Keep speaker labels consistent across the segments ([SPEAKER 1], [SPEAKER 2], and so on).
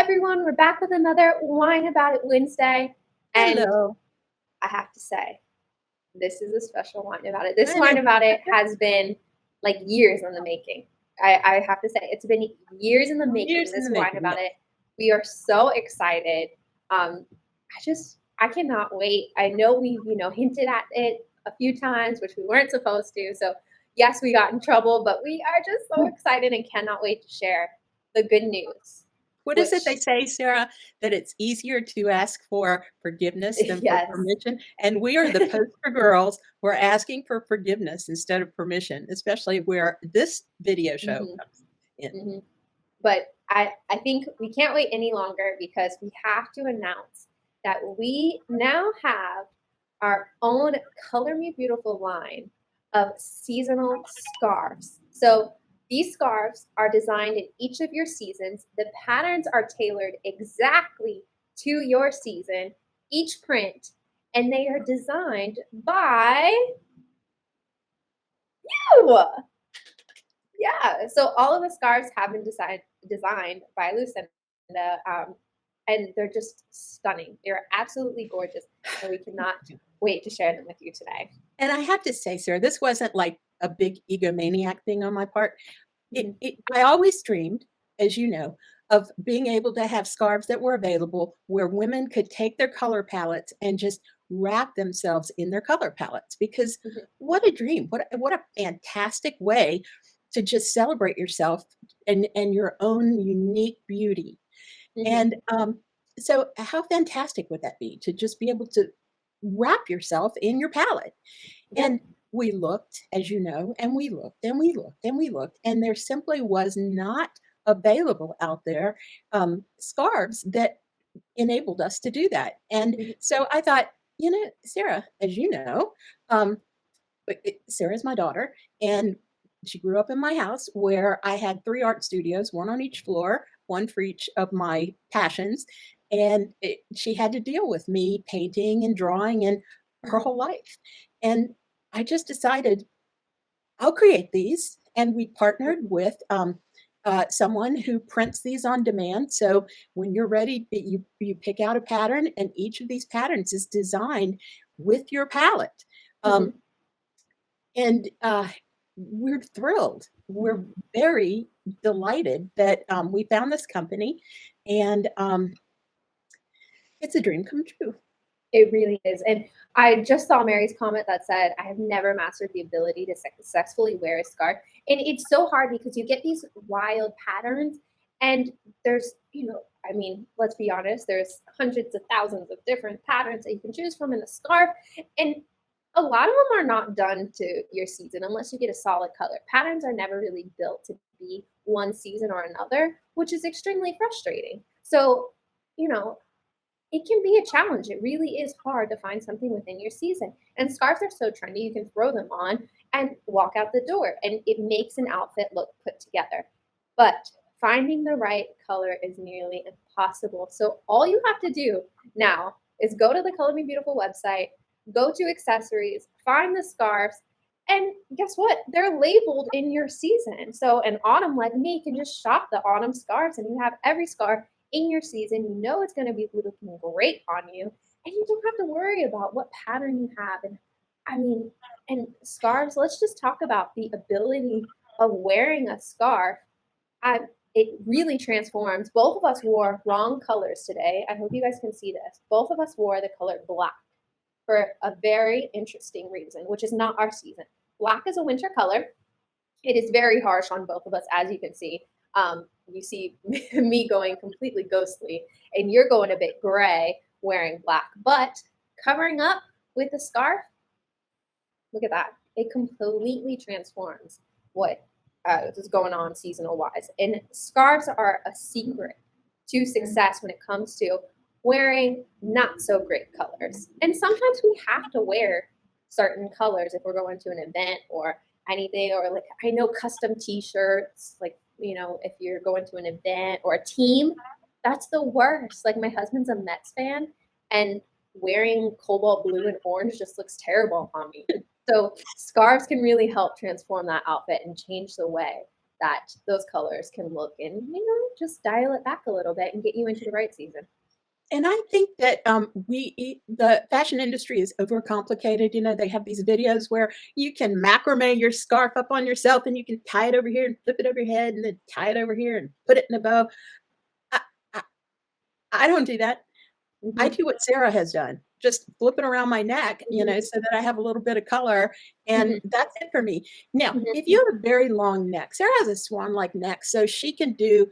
[SPEAKER 1] everyone. We're back with another Wine About It Wednesday. And
[SPEAKER 2] Hello.
[SPEAKER 1] I have to say, this is a special Wine About It. This
[SPEAKER 2] And
[SPEAKER 1] Wine
[SPEAKER 2] it,
[SPEAKER 1] About It has been like years in the making. I have to say, it's been years in the making,
[SPEAKER 2] years in
[SPEAKER 1] this
[SPEAKER 2] the
[SPEAKER 1] Wine
[SPEAKER 2] making.
[SPEAKER 1] About It. We are so excited. I cannot wait. I know we've, hinted at it a few times, which we weren't supposed to. So, yes, we got in trouble, but we are just so
[SPEAKER 2] Yeah.
[SPEAKER 1] excited and cannot wait to share the good news,
[SPEAKER 2] What is it they
[SPEAKER 1] which,
[SPEAKER 2] say, Sarah? That it's easier to ask for forgiveness than for
[SPEAKER 1] yes.
[SPEAKER 2] permission. And we are the poster girls who are asking for forgiveness instead of permission, especially where this video show
[SPEAKER 1] hmm
[SPEAKER 2] comes in.
[SPEAKER 1] hmm But I think we can't wait any longer because we have to announce that we now have our own Color Me Beautiful line of seasonal scarves. So these scarves are designed in each of your seasons. The patterns are tailored exactly to your season, each print, and they are designed by you. Yeah, so all of the scarves have been designed by Lucinda, and they're just stunning. They're absolutely gorgeous, and we cannot wait to share them with you today.
[SPEAKER 2] And I have to say, Sarah, this wasn't like a big egomaniac thing on my part.
[SPEAKER 1] Mhm,
[SPEAKER 2] I always dreamed, as you know, of being able to have scarves that were available where women could take their color palettes and just wrap themselves in their color palettes. Because
[SPEAKER 1] mhm,
[SPEAKER 2] what a dream! What a fantastic way to just celebrate yourself and your own unique beauty.
[SPEAKER 1] mhm.
[SPEAKER 2] And so, how fantastic would that be to just be able to wrap yourself in your palette?
[SPEAKER 1] Yep.
[SPEAKER 2] And we looked, as you know, and we looked and we looked and we looked, and there simply was not available out there scarves that enabled us to do that. And
[SPEAKER 1] Mhm,
[SPEAKER 2] so I thought, Sarah, as you know, um, Sarah's my daughter, and she grew up in my house where I had three art studios, one on each floor, one for each of my passions. And she had to deal with me painting and drawing and her
[SPEAKER 1] mhm,
[SPEAKER 2] whole life. And I just decided I'll create these. And we
[SPEAKER 1] yep.
[SPEAKER 2] partnered with someone who prints these on demand. So when you're ready, you pick out a pattern, and each of these patterns is designed with your palette.
[SPEAKER 1] Mhm.
[SPEAKER 2] Um, and we're thrilled. We're very delighted that we found this company, and it's a dream come true.
[SPEAKER 1] It really is. And I just saw Mary's comment that said, I have never mastered the ability to successfully wear a scarf. And it's so hard because you get these wild patterns, and there's, I mean, let's be honest, there's hundreds of thousands of different patterns that you can choose from in a scarf. And a lot of them are not done to your season unless you get a solid color. Patterns are never really built to be one season or another, which is extremely frustrating. So, you know, it can be a challenge. It really is hard to find something within your season. And scarves are so trendy, you can throw them on and walk out the door, and it makes an outfit look put together. But finding the right color is nearly impossible. So all you have to do now is go to the Color Me Beautiful website, go to accessories, find the scarves, and guess what? They're labeled in your season. So an autumn like me can just shop the autumn scarves, and you have every scarf in your season. You know it's going to be looking great on you, and you don't have to worry about what pattern you have. And I mean, and scarves, let's just talk about the ability of wearing a scarf. I, it really transforms. Both of us wore wrong colors today. I hope you guys can see this. Both of us wore the color black for a very interesting reason, which is not our season. Black is a winter color. It is very harsh on both of us, as you can see. You see me going completely ghostly, and you're going a bit gray wearing black, but covering up with a scarf, look at that. It completely transforms what is going on seasonal wise. And scarves are a secret to success when it comes to wearing not so great colors. And sometimes we have to wear certain colors if we're going to an event or anything, or like I know custom t-shirts, like if you're going to an event or a team, that's the worst. Like my husband's a Mets fan, and wearing cobalt blue and orange just looks terrible on me. So scarves can really help transform that outfit and change the way that those colors can look, and just dial it back a little bit and get you into the right season.
[SPEAKER 2] And I think that the fashion industry is overcomplicated. They have these videos where you can macrame your scarf up on yourself, and you can tie it over here and flip it over your head, and then tie it over here and put it in a bow. I, I, I don't do that. I
[SPEAKER 1] Hmm.
[SPEAKER 2] do what Sarah has done, just flip it around my neck,
[SPEAKER 1] Hmm.
[SPEAKER 2] so that I have a little bit of color, and
[SPEAKER 1] Hmm.
[SPEAKER 2] that's it for me. Now, if
[SPEAKER 1] Hmm.
[SPEAKER 2] you have a very long neck, Sarah has a swan-like neck, so she can do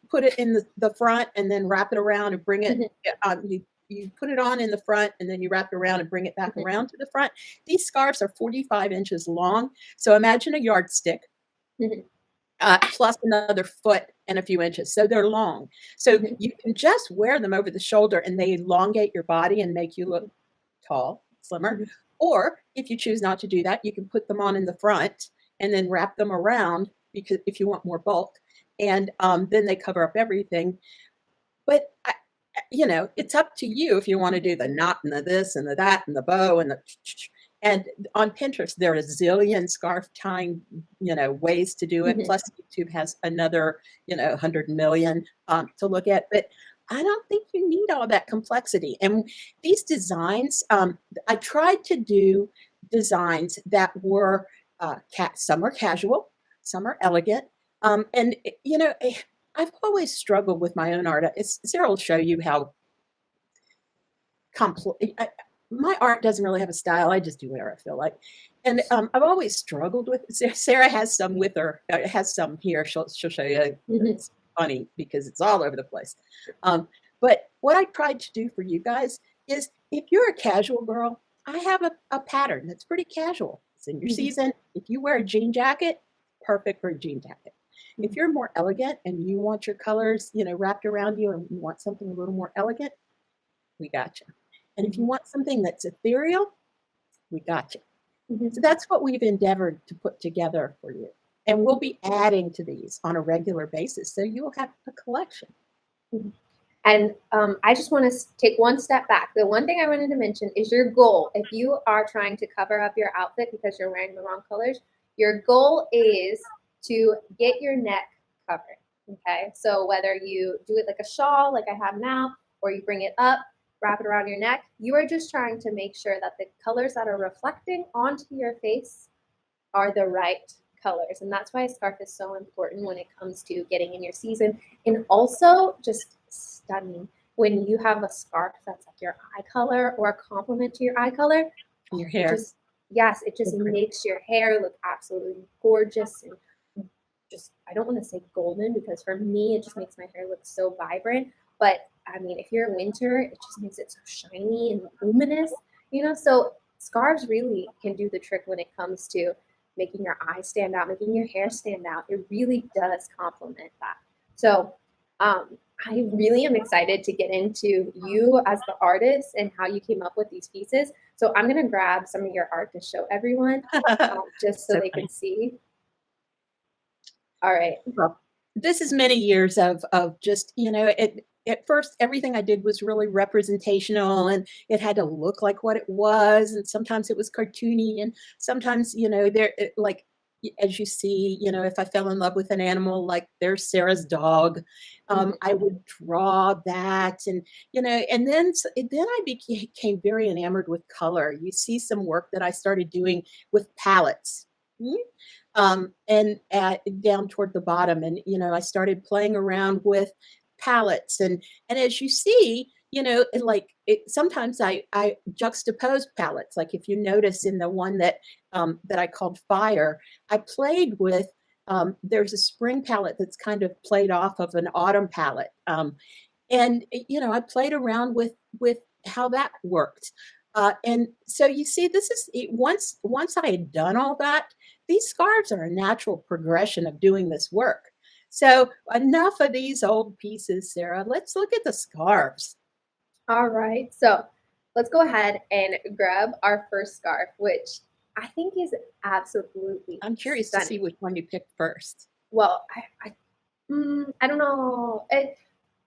[SPEAKER 2] put it in the front and then wrap it around and bring it.
[SPEAKER 1] Hmm.
[SPEAKER 2] You put it on in the front and then you wrap it around and bring it back
[SPEAKER 1] Hmm.
[SPEAKER 2] around to the front. These scarves are 45 inches long, so imagine a yardstick
[SPEAKER 1] Hmm.
[SPEAKER 2] plus another foot and a few inches. So they're long. So
[SPEAKER 1] Hmm.
[SPEAKER 2] you can just wear them over the shoulder and they elongate your body and make you look
[SPEAKER 1] Hmm.
[SPEAKER 2] tall, slimmer.
[SPEAKER 1] Hmm.
[SPEAKER 2] Or if you choose not to do that, you can put them on in the front and then wrap them around because if you want more bulk, and then they cover up everything. But it's up to you if you want to do the knot and the this and the that and the bow and the. And on Pinterest, there are a zillion scarf tying, ways to do it.
[SPEAKER 1] Hmm.
[SPEAKER 2] Plus, YouTube has another, 100 million to look at. But I don't think you need all that complexity. And these designs, I tried to do designs that were some are casual, some are elegant, and I've always struggled with my own art. Sarah will show you how complex. My art doesn't really have a style. I just do whatever I feel like, and I've always struggled with. Sarah has some with her. Has some here. She'll show you.
[SPEAKER 1] Hmm.
[SPEAKER 2] It's funny because it's all over the place. But what I tried to do for you guys is, if you're a casual girl, I have a pattern that's pretty casual. It's in your
[SPEAKER 1] Hmm.
[SPEAKER 2] season. If you wear a jean jacket, perfect for a jean jacket. If you're more elegant and you want your colors, wrapped around you, and you want something a little more elegant, we got you. And if you
[SPEAKER 1] Hmm.
[SPEAKER 2] want something that's ethereal, we got you.
[SPEAKER 1] Hmm.
[SPEAKER 2] So that's what we've endeavored to put together for you. And we'll be adding to these on a regular basis. So you'll have a collection.
[SPEAKER 1] Hmm. And I just want to take one step back. The one thing I wanted to mention is your goal. If you are trying to cover up your outfit because you're wearing the wrong colors, your goal is to get your neck covered. Okay. So whether you do it like a shawl, like I have now, or you bring it up, wrap it around your neck, you are just trying to make sure that the colors that are reflecting onto your face are the right colors. And that's why a scarf is so important when it comes to getting in your season. And also just stunning. When you have a scarf that's like your eye color or a complement to your eye color,
[SPEAKER 2] And your
[SPEAKER 1] it
[SPEAKER 2] hair.
[SPEAKER 1] just, yes, it just makes your hair look absolutely gorgeous and just, I don't want to say golden because for me, it just makes my hair look so vibrant. But I mean, if you're in winter, it just makes it so shiny and luminous. So scarves really can do the trick when it comes to making your eyes stand out, making your hair stand out. It really does complement that. So I really am excited to get into you as the artist and how you came up with these pieces. So I'm going to grab some of your art to show everyone just so
[SPEAKER 2] So
[SPEAKER 1] they can
[SPEAKER 2] funny.
[SPEAKER 1] see. All right.
[SPEAKER 2] Well, this is many years of just, at first everything I did was really representational and it had to look like what it was. And sometimes it was cartoony and sometimes, like as you see, if I fell in love with an animal, like there's Sarah's dog,
[SPEAKER 1] Mhm.
[SPEAKER 2] I would draw that and then I became very enamored with color. You see some work that I started doing with palettes. Mm, and down toward the bottom. And I started playing around with palettes, and as you see, sometimes I juxtapose palettes. Like if you notice in the one that I called Fire, I played with. There's a spring palette that's kind of played off of an autumn palette, and I played around with how that worked. And so you see, this is once I had done all that, these scarves are a natural progression of doing this work. So enough of these old pieces, Sarah. Let's look at the scarves.
[SPEAKER 1] All right. So let's go ahead and grab our first scarf, which I think is absolutely
[SPEAKER 2] I'm curious to see
[SPEAKER 1] stunning.
[SPEAKER 2] which one you picked first.
[SPEAKER 1] Well, I don't know.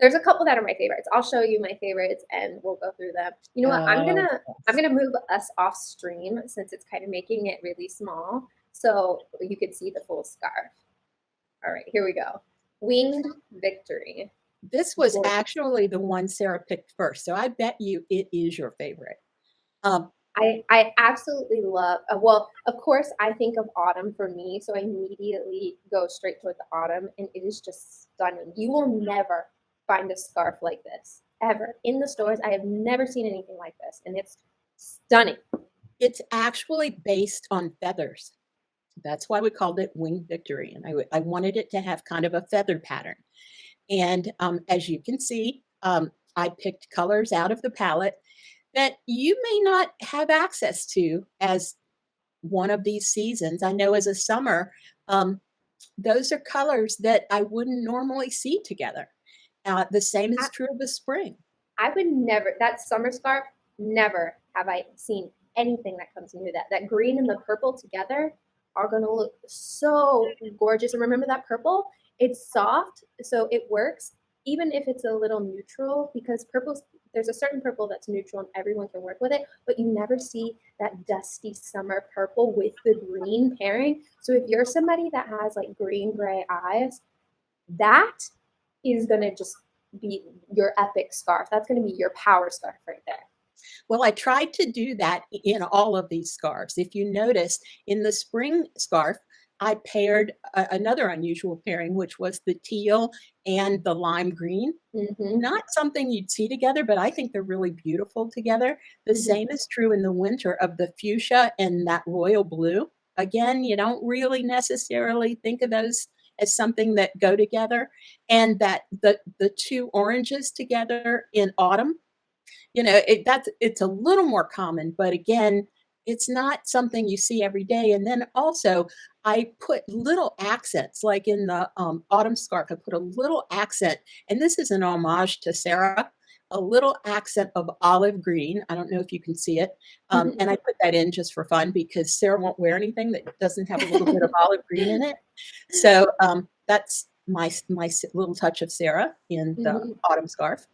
[SPEAKER 1] There's a couple that are my favorites. I'll show you my favorites and we'll go through them. You know what? I'm
[SPEAKER 2] Oh,
[SPEAKER 1] gonna I'm
[SPEAKER 2] yes.
[SPEAKER 1] gonna move us off stream since it's kind of making it really small, so you could see the full scarf. All right, here we go. Winged Victory.
[SPEAKER 2] This was
[SPEAKER 1] Gorgeous.
[SPEAKER 2] actually the one Sarah picked first, so I bet you it is your favorite. Um,
[SPEAKER 1] I absolutely love. Well, of course, I think of autumn for me, so I immediately go straight toward the autumn, and it is just stunning. You will never find a scarf like this ever in the stores. I have never seen anything like this, and it's stunning.
[SPEAKER 2] it's actually based on feathers. That's why we called it Winged Victory, and I wanted it to have kind of a feather pattern. And as you can see, I picked colors out of the palette that you may not have access to as one of these seasons. I know as a summer, um, those are colors that I wouldn't normally see together. The same is
[SPEAKER 1] I,
[SPEAKER 2] true of the spring.
[SPEAKER 1] I would never that summer scarf. Never have I seen anything that comes near that. That green and the purple together are going to look so gorgeous. And remember that purple? It's soft, so it works even if it's a little neutral because purple. There's a certain purple that's neutral and everyone can work with it, but you never see that dusty summer purple with the green pairing. So if you're somebody that has like green gray eyes, that is going to just be your epic scarf. That's going to be your power scarf right there.
[SPEAKER 2] Well, I tried to do that in all of these scarves. If you notice, in the spring scarf, I paired another unusual pairing, which was the teal and the lime green.
[SPEAKER 1] Mm-hmm.
[SPEAKER 2] Not something you'd see together, but I think they're really beautiful together. The
[SPEAKER 1] Mm-hmm.
[SPEAKER 2] same is true in the winter of the fuchsia and that royal blue. Again, you don't really necessarily think of those as something that go together. And that the two oranges together in autumn, it's a little more common, but again, it's not something you see every day. And then also, I put little accents, like in the autumn scarf. I put a little accent, and this is an homage to Sarah. A little accent of olive green. I don't know if you can see it, and I put that in just for fun because Sarah won't wear anything that doesn't have a little bit of olive green in it. So that's my little touch of Sarah in the
[SPEAKER 1] Mm-hmm.
[SPEAKER 2] autumn scarf.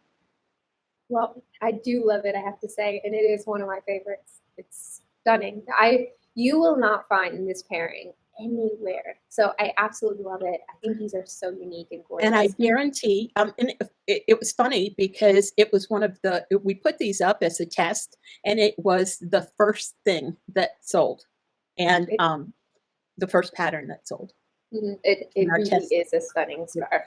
[SPEAKER 1] Well, I do love it, I have to say, and it is one of my favorites. It's stunning. I You will not find this pairing anywhere. So I absolutely love it. I think these are so unique and
[SPEAKER 2] And I
[SPEAKER 1] gorgeous.
[SPEAKER 2] guarantee, and it was funny because it was one of we put these up as a test, and it was the first thing that sold, and
[SPEAKER 1] It
[SPEAKER 2] the first pattern that sold in
[SPEAKER 1] it
[SPEAKER 2] our
[SPEAKER 1] really
[SPEAKER 2] test.
[SPEAKER 1] is a stunning
[SPEAKER 2] Yeah.
[SPEAKER 1] scarf.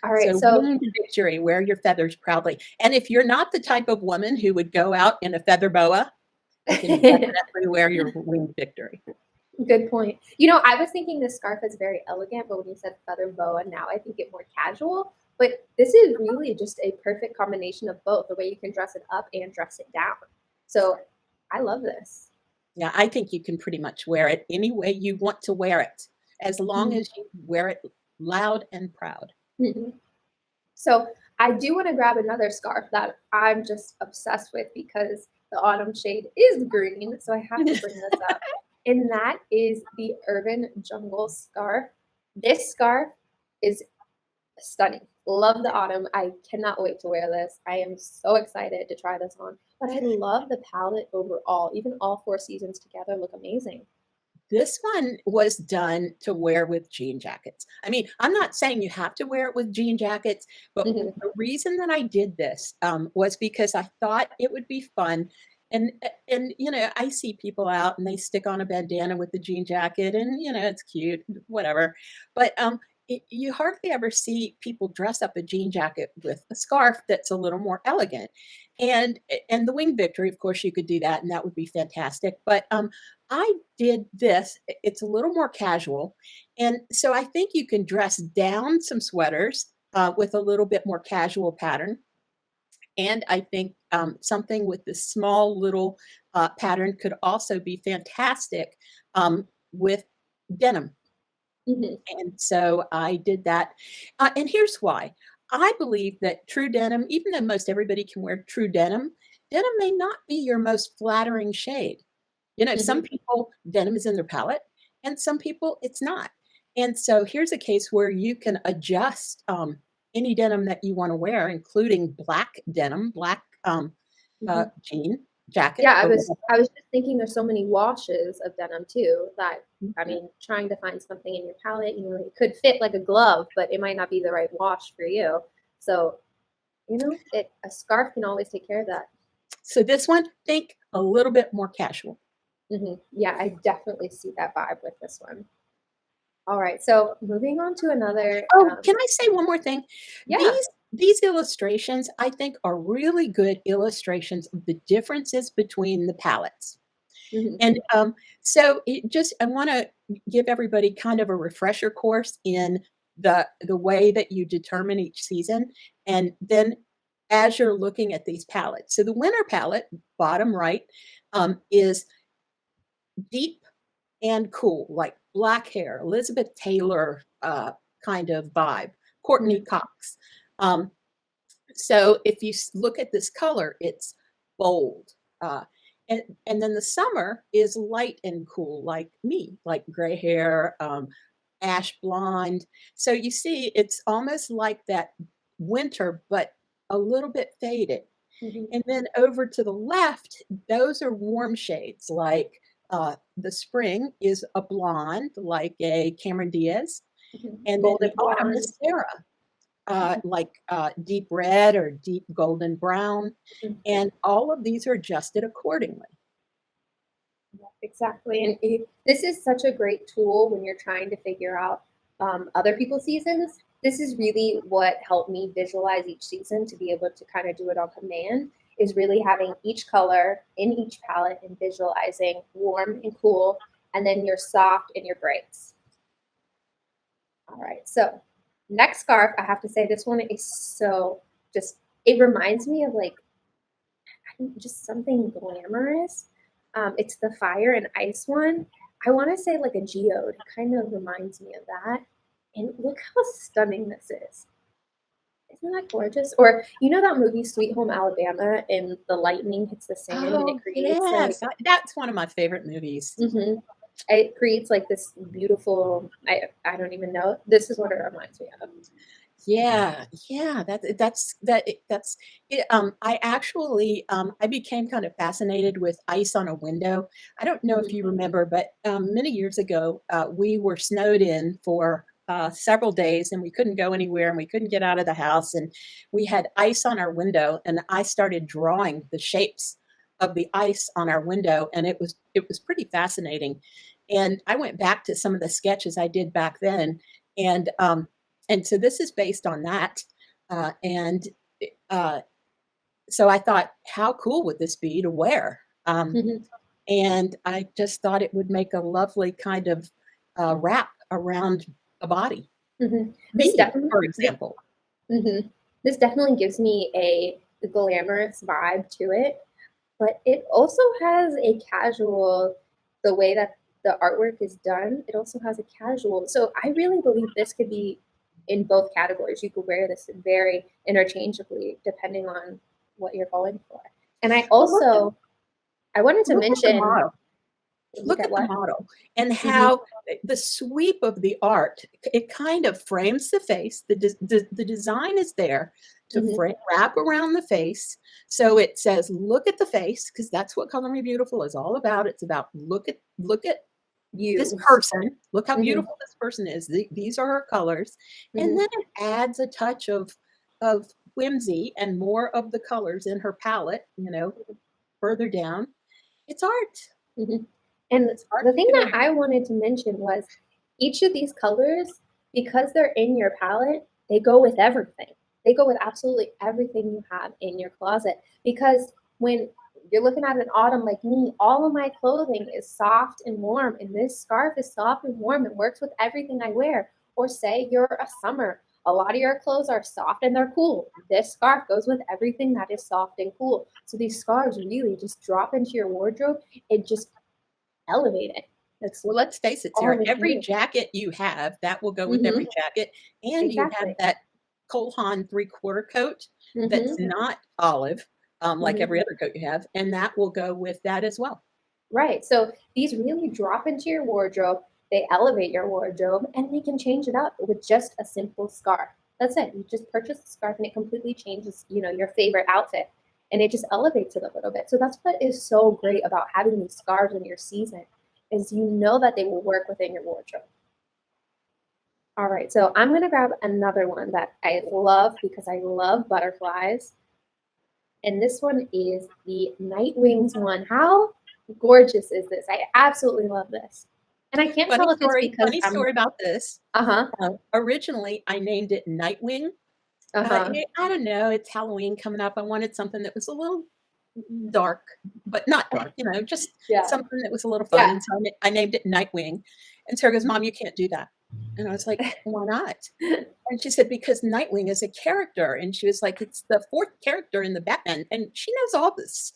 [SPEAKER 1] All right,
[SPEAKER 2] So
[SPEAKER 1] so
[SPEAKER 2] wing victory, wear your feathers proudly. And if you're not the type of woman who would go out in a feather boa, you can definitely wear your winged victory.
[SPEAKER 1] good point. I was thinking this scarf is very elegant, but when you said feather boa, now I think it more casual. But this is really just a perfect combination of both, the way you can dress it up and dress it down. So I love this.
[SPEAKER 2] Yeah, I think you can pretty much wear it any way you want to wear it, as long
[SPEAKER 1] Mhm.
[SPEAKER 2] as you wear it loud and proud.
[SPEAKER 1] Mhm. So I do want to grab another scarf that I'm just obsessed with because the autumn shade is green. So I have to bring this up. And that is the Urban Jungle scarf. This scarf is stunning. Love the autumn. I cannot wait to wear this. I am so excited to try this on. But I love the palette overall. Even all four seasons together look amazing.
[SPEAKER 2] This one was done to wear with jean jackets. I mean, I'm not saying you have to wear it with jean jackets, but
[SPEAKER 1] Mhm.
[SPEAKER 2] the reason that I did this was because I thought it would be fun. And I see people out and they stick on a bandana with the jean jacket, and it's cute, whatever. But you hardly ever see people dress up a jean jacket with a scarf that's a little more elegant. And the wing victory, of course, you could do that, and that would be fantastic. But I did this. It's a little more casual. And so I think you can dress down some sweaters with a little bit more casual pattern. And I think something with this small little pattern could also be fantastic with denim.
[SPEAKER 1] Mhm.
[SPEAKER 2] And so I did that. And here's why. I believe that true denim, even though most everybody can wear true denim, denim may not be your most flattering shade. Some
[SPEAKER 1] Mhm.
[SPEAKER 2] people, denim is in their palette, and some people it's not. And so here's a case where you can adjust any denim that you want to wear, including black denim, black
[SPEAKER 1] Mhm.
[SPEAKER 2] jean. jacket
[SPEAKER 1] Yeah,
[SPEAKER 2] or whatever.
[SPEAKER 1] I was just thinking there's so many washes of denim too that I
[SPEAKER 2] Mhm.
[SPEAKER 1] mean, trying to find something in your palette, it could fit like a glove, but it might not be the right wash for you. So, a scarf can always take care of that.
[SPEAKER 2] So this one, think a little bit more casual.
[SPEAKER 1] Yeah, I definitely see that vibe with this one. All right, so moving on to another,
[SPEAKER 2] Oh, can I say one more thing?
[SPEAKER 1] yeah.
[SPEAKER 2] These illustrations, I think, are really good illustrations of the differences between the palettes.
[SPEAKER 1] hmm
[SPEAKER 2] And so it just I want to give everybody kind of a refresher course in the way that you determine each season, and then as you're looking at these palettes. So the winter palette, bottom right, is deep and cool, like black hair, Elizabeth Taylor kind of vibe, Courtney
[SPEAKER 1] hmm
[SPEAKER 2] Cox. Um, so if you look at this color, it's bold. Uh, and then the summer is light and cool, like me, like gray hair, ash blonde. So you see, it's almost like that winter, but a little bit faded.
[SPEAKER 1] hmm
[SPEAKER 2] And then over to the left, those are warm shades, like the spring is a blonde, like a Cameron Diaz. And then
[SPEAKER 1] Golden
[SPEAKER 2] the autumn
[SPEAKER 1] blonde.
[SPEAKER 2] is Sarah, like deep red or deep golden brown.
[SPEAKER 1] Mhm.
[SPEAKER 2] And all of these are adjusted accordingly.
[SPEAKER 1] Yeah, exactly. And this is such a great tool when you're trying to figure out other people's seasons. This is really what helped me visualize each season to be able to kind of do it on command, is really having each color in each palette and visualizing warm and cool, and then your soft and your brights. All right. So next scarf, I have to say this one is so just, it reminds me of like just something glamorous. It's the fire and ice one. I want to say like a geode. It kind of reminds me of that. And look how stunning this is. Isn't that gorgeous? Or that movie Sweet Home Alabama and the lightning hits the sand and it
[SPEAKER 2] Oh,
[SPEAKER 1] creates
[SPEAKER 2] yes.
[SPEAKER 1] like
[SPEAKER 2] That's one of my favorite movies.
[SPEAKER 1] hmm it creates like this beautiful I don't even know. This is what it reminds me of.
[SPEAKER 2] Yeah, yeah, that's it. I actually I became kind of fascinated with ice on a window. I don't know if
[SPEAKER 1] hmm
[SPEAKER 2] you remember, but many years ago, we were snowed in for several days, and we couldn't go anywhere, and we couldn't get out of the house, and we had ice on our window, and I started drawing the shapes of the ice on our window, and it was pretty fascinating. And I went back to some of the sketches I did back then, and and so this is based on that. And uh, so I thought, how cool would this be to wear?
[SPEAKER 1] hmm
[SPEAKER 2] And I just thought it would make a lovely kind of wrap around a body.
[SPEAKER 1] hmm This
[SPEAKER 2] Me,
[SPEAKER 1] definitely
[SPEAKER 2] for
[SPEAKER 1] yeah.
[SPEAKER 2] example.
[SPEAKER 1] This definitely gives me a glamorous vibe to it, but it also has a casual, the way that the artwork is done, it also has a casual. So I really believe this could be in both categories. You could wear this very interchangeably depending on what you're going for. And
[SPEAKER 2] Well,
[SPEAKER 1] I wanted to
[SPEAKER 2] look at the
[SPEAKER 1] mention,
[SPEAKER 2] model.
[SPEAKER 1] look
[SPEAKER 2] Look
[SPEAKER 1] at
[SPEAKER 2] at the
[SPEAKER 1] what?
[SPEAKER 2] model and
[SPEAKER 1] hmm
[SPEAKER 2] how the sweep of the art, it kind of frames the face. The design is there to
[SPEAKER 1] hmm
[SPEAKER 2] wrap around the face. So it says, look at the face, because that's what Color Me Beautiful is all about. It's about look at this
[SPEAKER 1] You.
[SPEAKER 2] person. Look how
[SPEAKER 1] hmm
[SPEAKER 2] beautiful this person is. These are her colors. And then
[SPEAKER 1] hmm
[SPEAKER 2] it adds a touch of whimsy and more of the colors in her palette, further down. It's art.
[SPEAKER 1] hmm And
[SPEAKER 2] It's art
[SPEAKER 1] the
[SPEAKER 2] you
[SPEAKER 1] thing
[SPEAKER 2] can
[SPEAKER 1] that
[SPEAKER 2] wear.
[SPEAKER 1] I wanted to mention was each of these colors, because they're in your palette, they go with everything. They go with absolutely everything you have in your closet. Because when you're looking at an autumn like me, all of my clothing is soft and warm, and this scarf is soft and warm. It works with everything I wear. Or say you're a summer, a lot of your clothes are soft and they're cool. This scarf goes with everything that is soft and cool. So these scarves really just drop into your wardrobe and just elevate it. That's
[SPEAKER 2] Well, let's face it,
[SPEAKER 1] all
[SPEAKER 2] Sarah,
[SPEAKER 1] they can
[SPEAKER 2] every
[SPEAKER 1] do.
[SPEAKER 2] jacket you have, that will go with every
[SPEAKER 1] Mhm.
[SPEAKER 2] jacket, and you have
[SPEAKER 1] Exactly.
[SPEAKER 2] that Cole Haan three-quarter coat that's
[SPEAKER 1] Mhm.
[SPEAKER 2] not olive, like
[SPEAKER 1] Mhm.
[SPEAKER 2] every other coat you have, and that will go with that as well.
[SPEAKER 1] Right. So these really drop into your wardrobe. They elevate your wardrobe, and they can change it up with just a simple scarf. That's it. You just purchase a scarf, and it completely changes, your favorite outfit. and it just elevates it a little bit. So that's what is so great about having these scarves in your season, is you know that they will work within your wardrobe. All right, so I'm gonna grab another one that I love because I love butterflies. And this one is the Night Wings one. How gorgeous is this? I absolutely love this. And I can't tell if it's because
[SPEAKER 2] Funny
[SPEAKER 1] I'm,
[SPEAKER 2] story about this.
[SPEAKER 1] uh-huh,
[SPEAKER 2] Originally, I named it Nightwing.
[SPEAKER 1] uh-huh,
[SPEAKER 2] I don't know. It's Halloween coming up. I wanted something that was a little dark, but not dark, just
[SPEAKER 1] yeah,
[SPEAKER 2] something that was a little fun.
[SPEAKER 1] yeah.
[SPEAKER 2] And so I named it Nightwing. And Sarah goes, Mom, you can't do that. And I was like, why not? And she said, because Nightwing is a character. And she was like, it's the fourth character in the Batman. And she knows all this.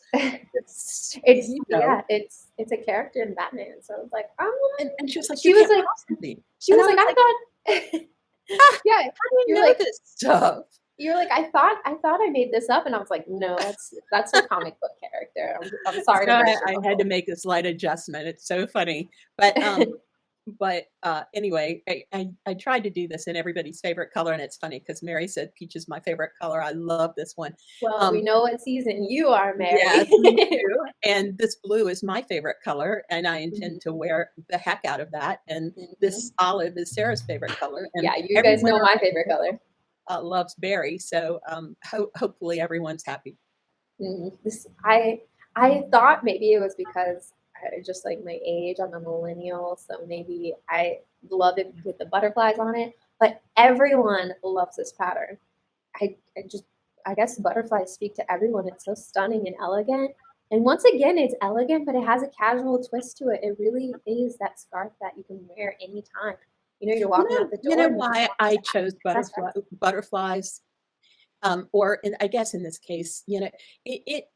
[SPEAKER 2] It's,
[SPEAKER 1] It's
[SPEAKER 2] you know,
[SPEAKER 1] yeah, it's a character in Batman. So it's like,
[SPEAKER 2] and she was like, you
[SPEAKER 1] she was
[SPEAKER 2] can't
[SPEAKER 1] like,
[SPEAKER 2] possibly.
[SPEAKER 1] she
[SPEAKER 2] And
[SPEAKER 1] was
[SPEAKER 2] I
[SPEAKER 1] like,
[SPEAKER 2] was
[SPEAKER 1] I
[SPEAKER 2] like,
[SPEAKER 1] thought,
[SPEAKER 2] ah,
[SPEAKER 1] yeah,
[SPEAKER 2] how do you
[SPEAKER 1] you're
[SPEAKER 2] know
[SPEAKER 1] like,
[SPEAKER 2] this stuff?
[SPEAKER 1] you're like, I thought I made this up, and I was like, no, that's a comic book character. I'm sorry
[SPEAKER 2] So
[SPEAKER 1] to burst your
[SPEAKER 2] I had to
[SPEAKER 1] bubble.
[SPEAKER 2] make a slight adjustment. It's so funny. But anyway, I tried to do this in everybody's favorite color, and it's funny because Mary said peach is my favorite color. I love this one.
[SPEAKER 1] Well, we
[SPEAKER 2] Um,
[SPEAKER 1] know what season you are,
[SPEAKER 2] yes,
[SPEAKER 1] Mary.
[SPEAKER 2] me too. And this blue is my favorite color, and I intend to
[SPEAKER 1] Mhm,
[SPEAKER 2] wear the heck out of that. And
[SPEAKER 1] mhm.
[SPEAKER 2] this olive is Sarah's favorite color, and
[SPEAKER 1] Yeah, you
[SPEAKER 2] every
[SPEAKER 1] guys know
[SPEAKER 2] winter
[SPEAKER 1] my favorite color.
[SPEAKER 2] loves berry. So hopefully everyone's happy.
[SPEAKER 1] I thought maybe it was because I just like my age. I'm a millennial, so maybe I love it with the butterflies on it. But everyone loves this pattern. I just I guess butterflies speak to everyone. It's so stunning and elegant. And once again, it's elegant, but it has a casual twist to it. It really is that scarf that you can wear anytime. You know, you're walking out the
[SPEAKER 2] You
[SPEAKER 1] door
[SPEAKER 2] know
[SPEAKER 1] and you just
[SPEAKER 2] why
[SPEAKER 1] want
[SPEAKER 2] I
[SPEAKER 1] to
[SPEAKER 2] chose
[SPEAKER 1] accessorize.
[SPEAKER 2] butterflies? Or I guess in this case,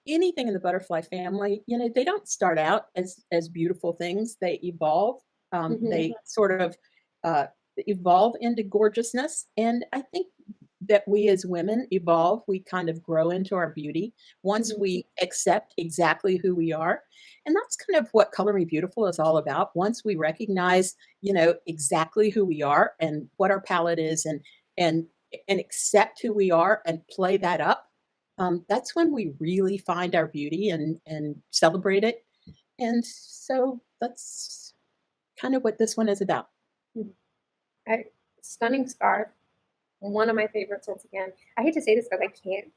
[SPEAKER 2] anything in the butterfly family, they don't start out as beautiful things. They evolve.
[SPEAKER 1] Hmm.
[SPEAKER 2] They sort of uh, evolve into gorgeousness, and I think that we as women evolve. We kind of grow into our beauty once
[SPEAKER 1] Hmm.
[SPEAKER 2] we accept exactly who we are, and that's kind of what Color Me Beautiful is all about. Once we recognize, exactly who we are and what our palette is, and and accept who we are and play that up, that's when we really find our beauty and celebrate it. And so that's kind of what this one is about.
[SPEAKER 1] I, stunning scarf. One of my favorites once again. I hate to say this because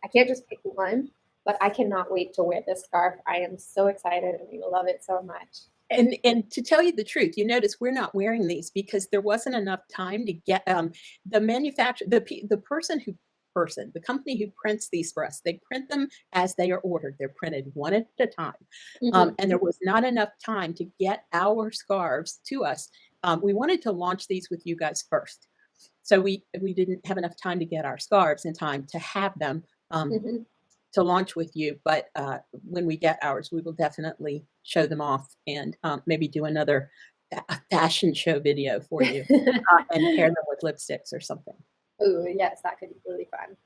[SPEAKER 1] I can't just pick one, but I cannot wait to wear this scarf. I am so excited and I love it so much.
[SPEAKER 2] And to tell you the truth, you notice we're not wearing these because there wasn't enough time to get the manufacturer, the company who prints these for us. They print them as they are ordered. They're printed one at a time,
[SPEAKER 1] Hmm.
[SPEAKER 2] and there was not enough time to get our scarves to us. We wanted to launch these with you guys first, so we didn't have enough time to get our scarves in time to have them.
[SPEAKER 1] Hmm.
[SPEAKER 2] To launch with you, but when we get ours, we will definitely show them off and maybe do another fashion show video for you and pair them with lipsticks or something.
[SPEAKER 1] Ooh, yes, that could be really fun.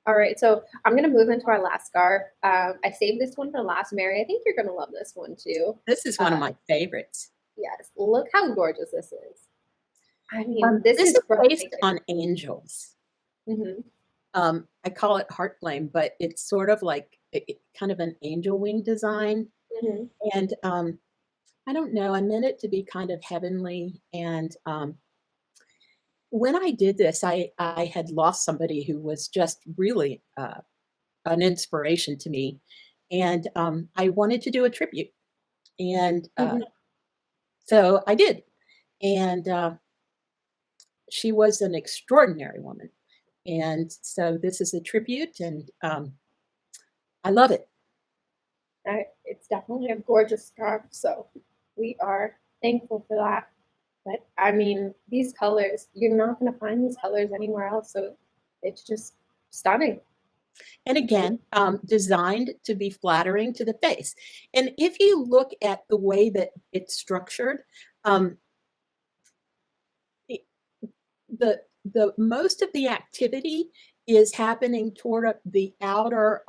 [SPEAKER 1] All right, so I'm gonna move into our last scarf. I saved this one for last, Mary. I think you're gonna love this one too.
[SPEAKER 2] This is one of
[SPEAKER 1] Uh,
[SPEAKER 2] my favorites.
[SPEAKER 1] yes, look how gorgeous this is. I mean, this
[SPEAKER 2] This
[SPEAKER 1] is
[SPEAKER 2] is based
[SPEAKER 1] breathtaking.
[SPEAKER 2] on angels.
[SPEAKER 1] Hmm.
[SPEAKER 2] I call it heart flame, but it's sort of like kind of an angel wing design.
[SPEAKER 1] Hmm.
[SPEAKER 2] And I don't know, I meant it to be kind of heavenly. And when I did this, I had lost somebody who was just really an inspiration to me, and I wanted to do a tribute, and
[SPEAKER 1] Hmm.
[SPEAKER 2] so I did. And she was an extraordinary woman, and so this is a tribute, and I love it.
[SPEAKER 1] It's definitely a gorgeous scarf, so we are thankful for that. But I mean, these colors, you're not going to find these colors anywhere else, so it's just stunning.
[SPEAKER 2] And again, designed to be flattering to the face. And if you look at the way that it's structured, um, the the most of the activity is happening toward the outer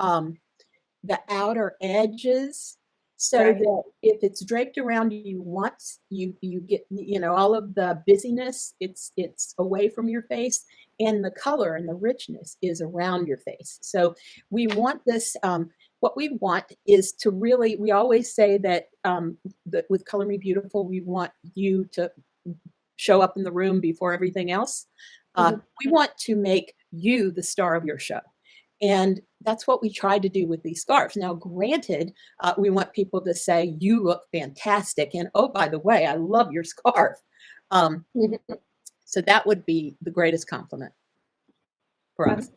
[SPEAKER 2] edges, so
[SPEAKER 1] Right.
[SPEAKER 2] that if it's draped around you once, you get, all of the busyness, it's away from your face, and the color and the richness is around your face. So we want this what we want is to really, we always say that, that with Color Me Beautiful, we want you to show up in the room before everything else.
[SPEAKER 1] Mhm.
[SPEAKER 2] We want to make you the star of your show. And that's what we try to do with these scarves. Now, granted, we want people to say, you look fantastic. And oh, by the way, I love your scarf. Um,
[SPEAKER 1] Mhm.
[SPEAKER 2] so that would be the greatest compliment for us.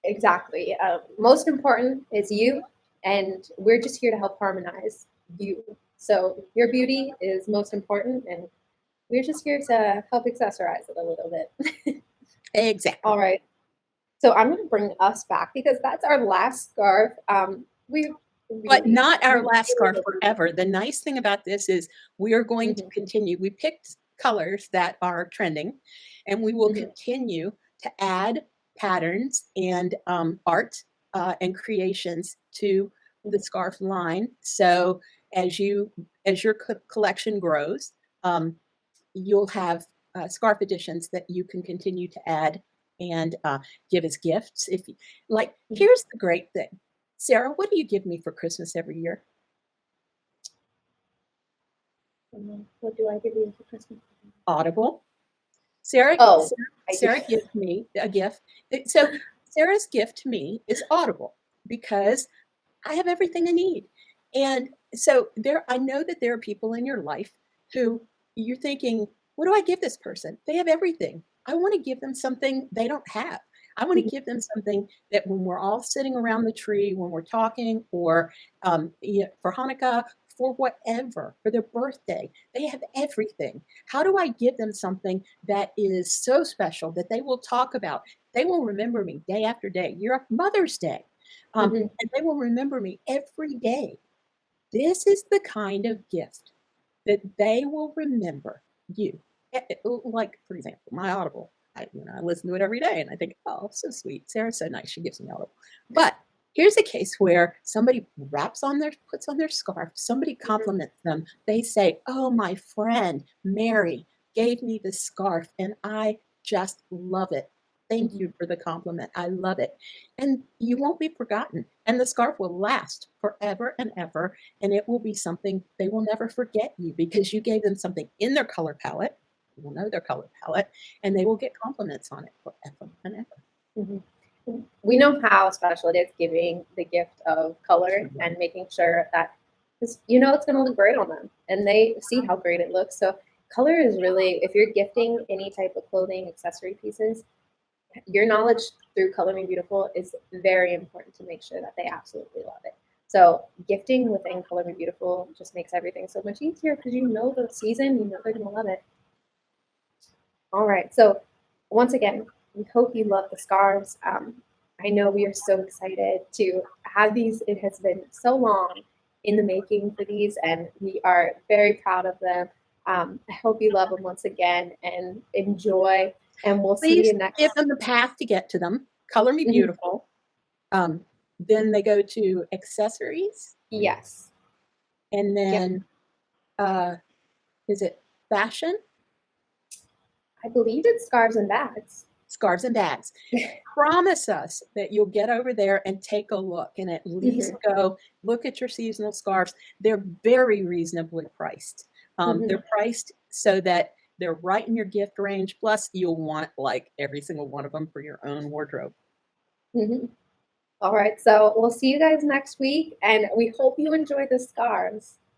[SPEAKER 1] Exactly. Most important is you, and we're just here to help harmonize you. So your beauty is most important, and we're just here to help accessorize it a little bit.
[SPEAKER 2] Exactly.
[SPEAKER 1] All right. So I'm going to bring us back because that's our last scarf. We
[SPEAKER 2] But
[SPEAKER 1] really,
[SPEAKER 2] not
[SPEAKER 1] we
[SPEAKER 2] our last scarf
[SPEAKER 1] really,
[SPEAKER 2] forever. The nice thing about this is we are going to
[SPEAKER 1] mhm,
[SPEAKER 2] continue. We picked colors that are trending, and we will
[SPEAKER 1] mhm,
[SPEAKER 2] continue to add patterns and art and creations to the
[SPEAKER 1] mhm,
[SPEAKER 2] scarf line. So as you as your collection grows, um, you'll have scarf editions that you can continue to add and give as gifts. If you, like,
[SPEAKER 1] mhm.
[SPEAKER 2] here's the great thing, Sarah. What do you give me for Christmas every year?
[SPEAKER 1] What do I give you for Christmas?
[SPEAKER 2] Audible. Sarah,
[SPEAKER 1] Oh,
[SPEAKER 2] Sarah,
[SPEAKER 1] I do.
[SPEAKER 2] Sarah gives me a gift. So Sarah's gift to me is Audible because I have everything I need. And so there, I know that there are people in your life who you're thinking, what do I give this person? They have everything. I want to give them something they don't have. I want to give them something that when we're all sitting around the tree, when we're talking, or for Hanukkah, for whatever, for their birthday, they have everything. How do I give them something that is so special that they will talk about? They will remember me day after day. Your Mother's Day.
[SPEAKER 1] Mhm,
[SPEAKER 2] And they will remember me every day. This is the kind of gift that they will remember you. Like, for example, my Audible. I listen to it every day and I think, oh, so sweet. Sarah's so nice. She gives me Audible. But here's a case where somebody puts on their scarf, somebody
[SPEAKER 1] mhm,
[SPEAKER 2] compliments them. They say, oh, my friend Mary gave me this scarf and I just love it. Thank
[SPEAKER 1] mhm.
[SPEAKER 2] you for the compliment. I love it. And you won't be forgotten. And the scarf will last forever and ever. And it will be something they will never forget you because you gave them something in their color palette. You will know their color palette and they will get compliments on it forever and ever.
[SPEAKER 1] Mhm. We know how special it is giving the gift of color and making sure that because you know it's going to look great on them and they see how great it looks. So color is really if you're gifting any type of clothing accessory pieces, your knowledge through Color Me Beautiful is very important to make sure that they absolutely love it. So gifting within Color Me Beautiful just makes everything so much easier because you know the season, you know they're going to love it. All right. So once again, we hope you love the scarves. I know we are so excited to have these. It has been so long in the making for these, and we are very proud of them. I hope you love them once again and enjoy. And we'll see
[SPEAKER 2] Please
[SPEAKER 1] you next.
[SPEAKER 2] give them the path to get to them. Color Me
[SPEAKER 1] Mhm.
[SPEAKER 2] Beautiful. Then they go to accessories,
[SPEAKER 1] Yes.
[SPEAKER 2] and
[SPEAKER 1] Yep.
[SPEAKER 2] then uh, is it fashion?
[SPEAKER 1] I believe it's scarves and bags.
[SPEAKER 2] Scarves and bags. Promise us that you'll get over there and take a look and at least
[SPEAKER 1] Mhm.
[SPEAKER 2] go look at your seasonal scarves. They're very reasonably priced.
[SPEAKER 1] Mhm.
[SPEAKER 2] They're priced so that they're right in your gift range. Plus, you'll want like every single one of them for your own wardrobe.
[SPEAKER 1] Mhm. All right. So we'll see you guys next week, and we hope you enjoy the scarves.